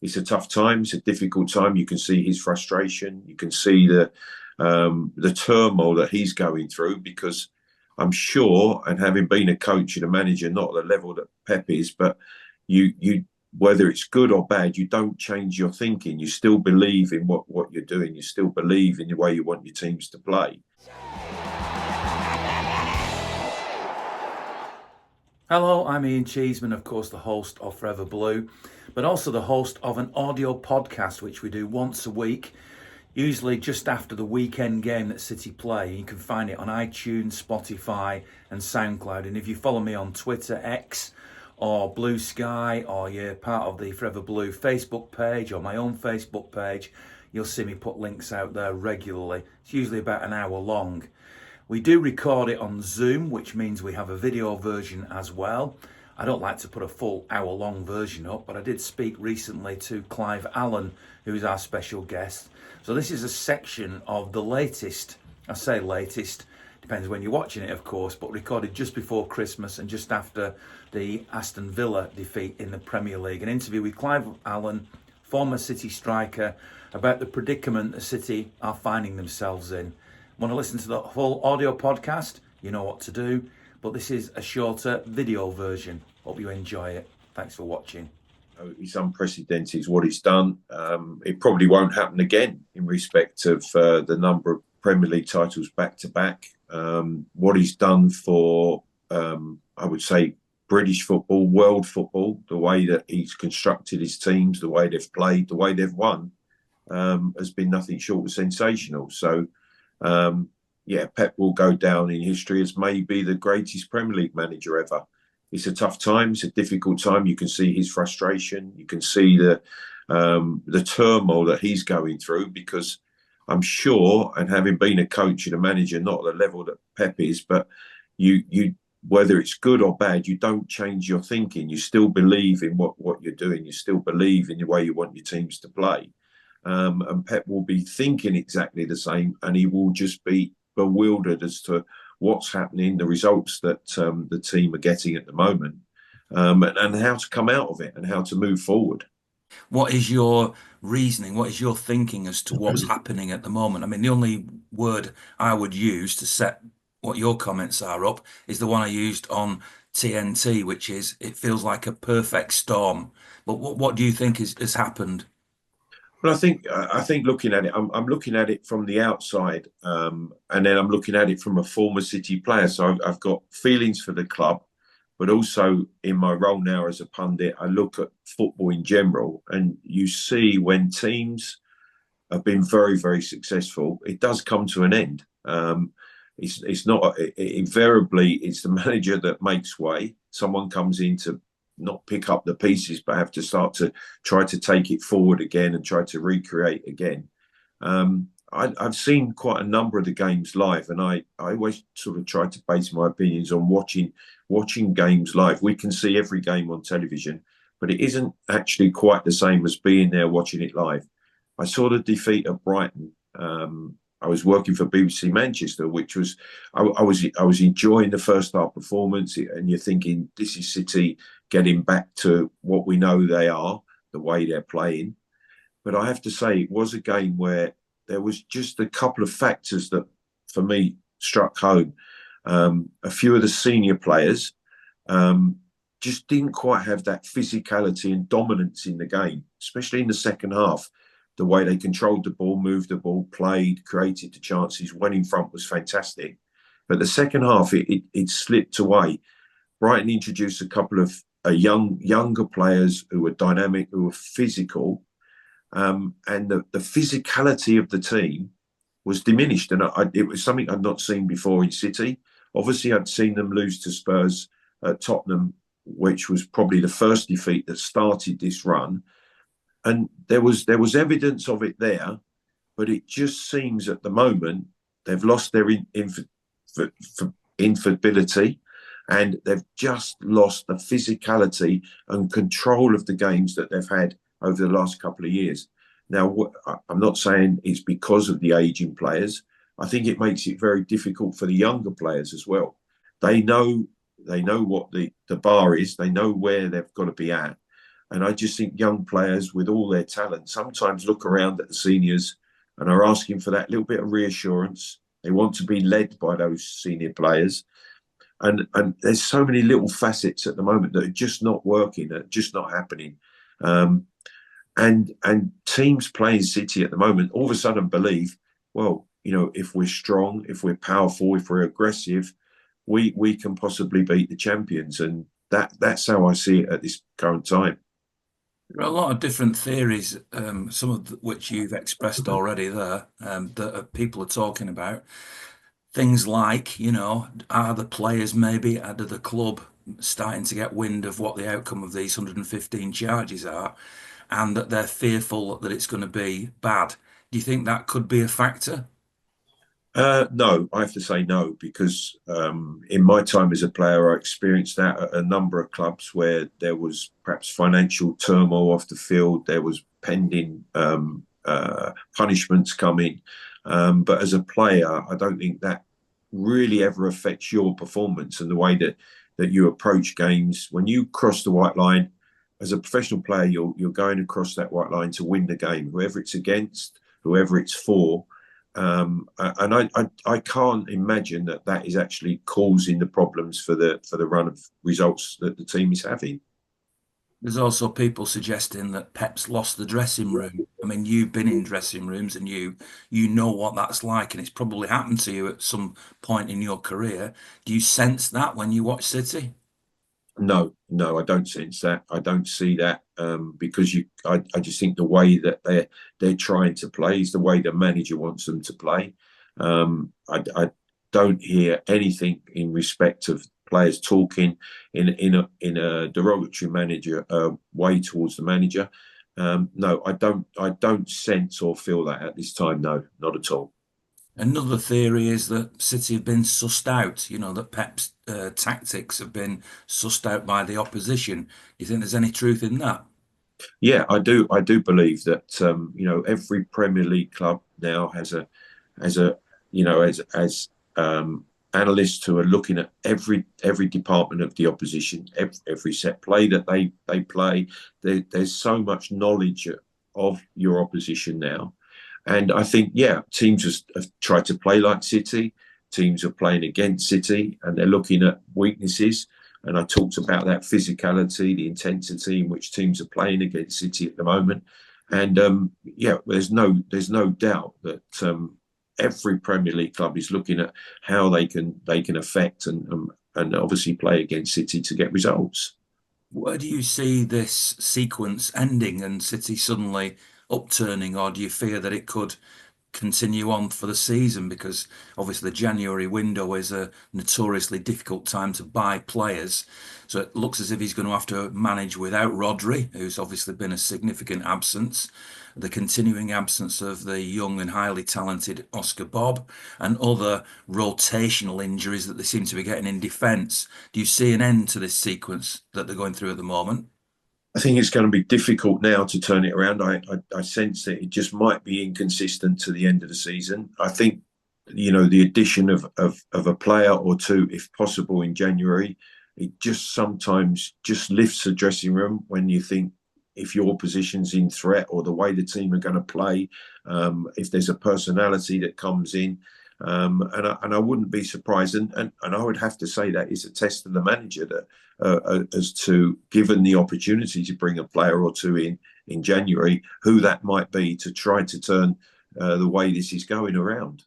it's a tough time. It's a difficult time. You can see his frustration. You can see the turmoil that he's going through, because I'm sure, and having been a coach and a manager, not at the level that Pep is, but you whether it's good or bad, you don't change your thinking. You still believe in what you're doing. You still believe in the way you want your teams to play. Hello, I'm Ian Cheeseman, of course, the host of Forever Blue, but also the host of an audio podcast which we do once a week, usually just after the weekend game that City play. You can find it on iTunes, Spotify and SoundCloud. And if you follow me on Twitter, X or Blue Sky, or you're part of the Forever Blue Facebook page or my own Facebook page, you'll see me put links out there regularly. It's usually about an hour long. We do record it on Zoom, which means we have a video version as well. I don't like to put a full hour-long version up, but I did speak recently to Clive Allen, who is our special guest. So this is a section of the latest, I say latest, depends when you're watching it, of course, but recorded just before Christmas and just after the Aston Villa defeat in the Premier League. An interview with Clive Allen, former City striker, about the predicament that City are finding themselves in. Want to listen to the full audio podcast? You know what to do. But this is a shorter video version. Hope you enjoy it. Thanks for watching. It's unprecedented, is what he's done. It probably won't happen again in respect of the number of Premier League titles back to back. What he's done for, I would say, British football, world football, the way that he's constructed his teams, the way they've played, the way they've won, has been nothing short of sensational. So, Pep will go down in history as maybe the greatest Premier League manager ever. It's a tough time. It's a difficult time. You can see his frustration. You can see the turmoil that he's going through, because I'm sure, and having been a coach and a manager, not at the level that Pep is, but you whether it's good or bad, you don't change your thinking. You still believe in what you're doing. You still believe in the way you want your teams to play. And Pep will be thinking exactly the same, and he will just be bewildered as to what's happening, the results that the team are getting at the moment, and how to come out of it and how to move forward. What is your reasoning? What is your thinking as to what's happening at the moment? I mean, the only word I would use to set what your comments are up is the one I used on TNT, which is, it feels like a perfect storm. But what do you think has happened? Well, I think looking at it, I'm looking at it from the outside, and then I'm looking at it from a former City player. So I've got feelings for the club, but also in my role now as a pundit, I look at football in general, and you see when teams have been very, very successful, it does come to an end. It's not invariably it's the manager that makes way. Someone comes in to not pick up the pieces, but have to start to try to take it forward again and try to recreate again. I've seen quite a number of the games live, and I always sort of try to base my opinions on watching games live. We can see every game on television, but it isn't actually quite the same as being there watching it live. I saw the defeat at Brighton. I was working for BBC Manchester, which was I was enjoying the first half performance, and you're thinking, this is City getting back to what we know they are, the way they're playing. But I have to say, it was a game where there was just a couple of factors that, for me, struck home. A few of the senior players just didn't quite have that physicality and dominance in the game, especially in the second half. The way they controlled the ball, moved the ball, played, created the chances, went in front was fantastic. But the second half, it slipped away. Brighton introduced a couple of younger players who were dynamic, who were physical, and the physicality of the team was diminished. And it was something I'd not seen before in City. Obviously, I'd seen them lose to Spurs at Tottenham, which was probably the first defeat that started this run. And there was evidence of it there, but it just seems at the moment they've lost their infability, and they've just lost the physicality and control of the games that they've had over the last couple of years. Now, I'm not saying it's because of the aging players. I think it makes it very difficult for the younger players as well. They know what the bar is. They know where they've got to be at. And I just think young players with all their talent sometimes look around at the seniors and are asking for that little bit of reassurance. They want to be led by those senior players. And there's so many little facets at the moment that are just not working, that are just not happening. And teams playing City at the moment all of a sudden believe, well, if we're strong, if we're powerful, if we're aggressive, we can possibly beat the champions. And that's how I see it at this current time. There are a lot of different theories, some of which you've expressed already there, that people are talking about. Things like, are the players maybe out of the club starting to get wind of what the outcome of these 115 charges are, and that they're fearful that it's going to be bad? Do you think that could be a factor? No, I have to say no, because in my time as a player, I experienced that at a number of clubs where there was perhaps financial turmoil off the field, there was pending punishments coming. But as a player, I don't think that really ever affects your performance and the way that you approach games. When you cross the white line, as a professional player, you're going across that white line to win the game, whoever it's against, whoever it's for. And I can't imagine that is actually causing the problems for the run of results that the team is having. There's also people suggesting that Pep's lost the dressing room. I mean, you've been in dressing rooms and you know what that's like, and it's probably happened to you at some point in your career. Do you sense that when you watch City? No, I don't sense that. I don't see that because I just think the way that they're trying to play is the way the manager wants them to play. I don't hear anything in respect of players talking in a derogatory manager way towards the manager. No, I don't sense or feel that at this time. No, not at all. Another theory is that City have been sussed out, that Pep's tactics have been sussed out by the opposition. Do you think there's any truth in that? Yeah, I do. I do believe that every Premier League club now has a analysts who are looking at every department of the opposition, every set play that they play. There's so much knowledge of your opposition now. And I think, yeah, teams have tried to play like City. Teams are playing against City and they're looking at weaknesses. And I talked about that physicality, the intensity in which teams are playing against City at the moment. And yeah, there's no doubt that every Premier League club is looking at how they can affect and obviously play against City to get results. Where do you see this sequence ending and City suddenly upturning, or do you fear that it could continue on for the season? Because obviously the January window is a notoriously difficult time to buy players. So it looks as if he's going to have to manage without Rodri, who's obviously been a significant absence, the continuing absence of the young and highly talented Oscar Bob, and other rotational injuries that they seem to be getting in defence. Do you see an end to this sequence that they're going through at the moment? I think it's going to be difficult now to turn it around. I sense that it just might be inconsistent to the end of the season. I think, the addition of a player or two, if possible, in January, it just sometimes just lifts the dressing room when you think if your position's in threat or the way the team are going to play, if there's a personality that comes in. And I wouldn't be surprised. And I would have to say that is a test of the manager that as to, given the opportunity to bring a player or two in January, who that might be to try to turn the way this is going around.